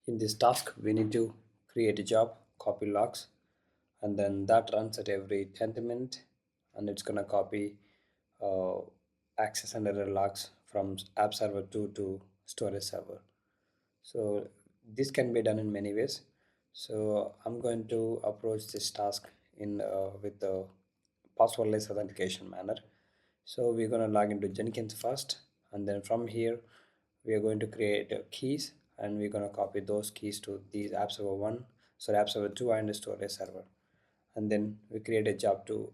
In this task we need to create a job, copy logs, and then that runs at every 10th minute, and it's gonna copy uh, access and error logs from app server 2 to storage server. So this can be done in many ways. So I'm going to approach this task in with the passwordless authentication manner. So we're going to log into Jenkins first, and then from here we are going to create keys, and we're going to copy those keys to these app server 1, sorry, app server 2 and storage server. And then we create a job to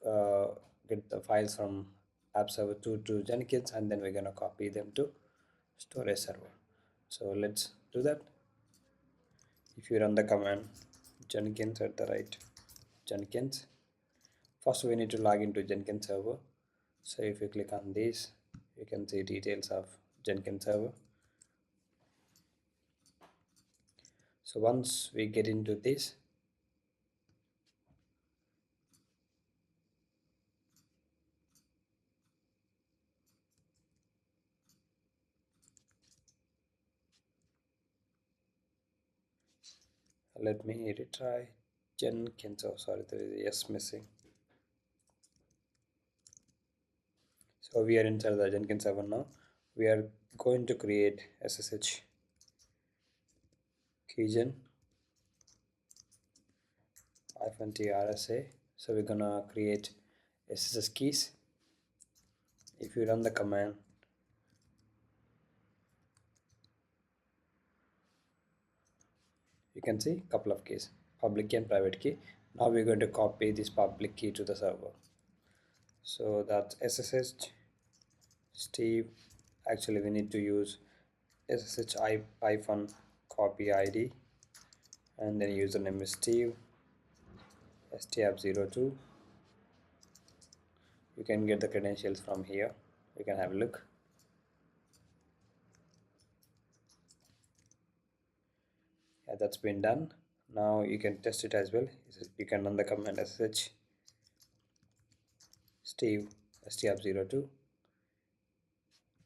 uh, get the files from app server 2 to Jenkins, and then we're going to copy them to storage server. So let's do that. If you run the command Jenkins at the right Jenkins, first we need to log into Jenkins server. So if you click on this, you can see details of Jenkins server. So once we get into this, let me retry Jenkins. Oh, sorry, there is a yes missing. So we are inside the Jenkins server now. We are going to create SSH keygen -trsa. So we're gonna create SSH keys. If you run the command, you can see a couple of keys, public key and private key. Now we're going to copy this public key to the server. So that's SSH Steve. Actually we need to use SSH hyphen copy ID, and then username is Steve stap02. You can get the credentials from here. You can have a look. Yeah, that's been done. Now you can test it as well. You can run the command SSH Steve stap02.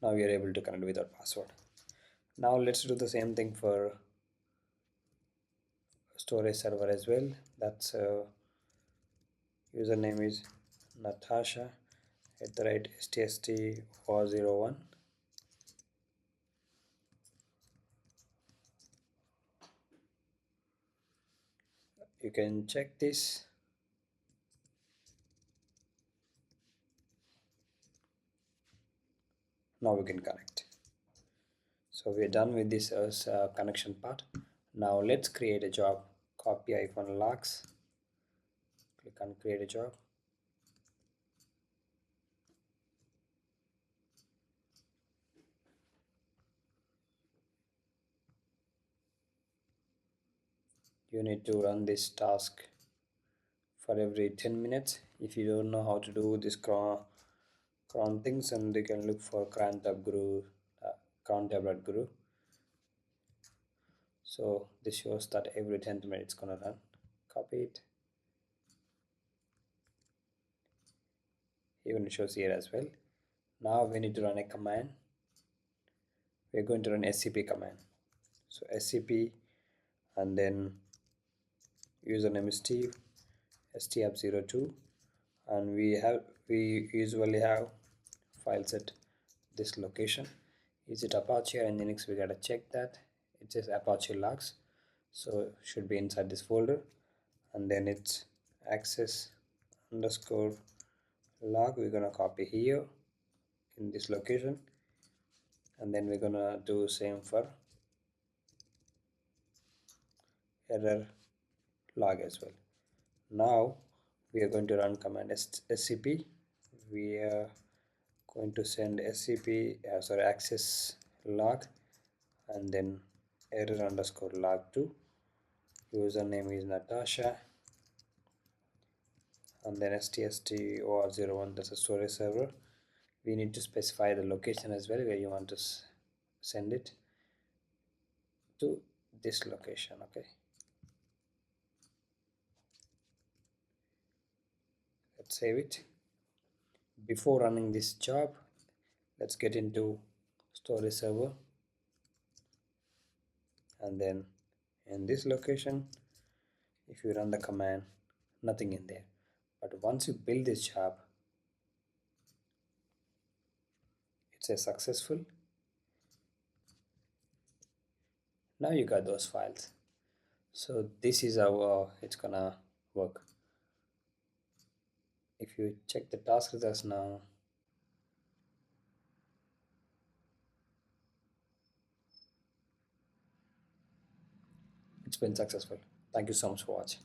Now we are able to connect with our password. Now let's do the same thing for storage server as well. That's username is Natasha @stst401. You can check this. Now we can connect. So we're done with this connection part. Now let's create a job. Copy -logs, click on create a job. You need to run this task for every 10 minutes. If you don't know how to do this cron things, and you can look for cron tab guru, cron tablet guru. So this shows that every 10th minute it's gonna run. Copy it. Even it shows here as well. Now we need to run a command. We're going to run scp command. So scp, and then username is Steve stap02, and we usually have files at this location. Is it Apache or Nginx? We gotta check that. It says Apache logs, so should be inside this folder, and then it's access underscore log. We're gonna copy here in this location, and then we're gonna do same for error log as well. Now we are going to run command scp. We are going to send scp access log, and then error underscore log 2. Username is Natasha, and then stst/or01. That's a storage server. We need to specify the location as well, where you want to send it to this location. Okay, let's save it. Before running this job, let's get into storage server. and then in this location, if you run the command, nothing in there. But once you build this job, it says successful. Now you got those files. So this is how it's gonna work. If you check the task results now, it's been successful. Thank you so much for watching.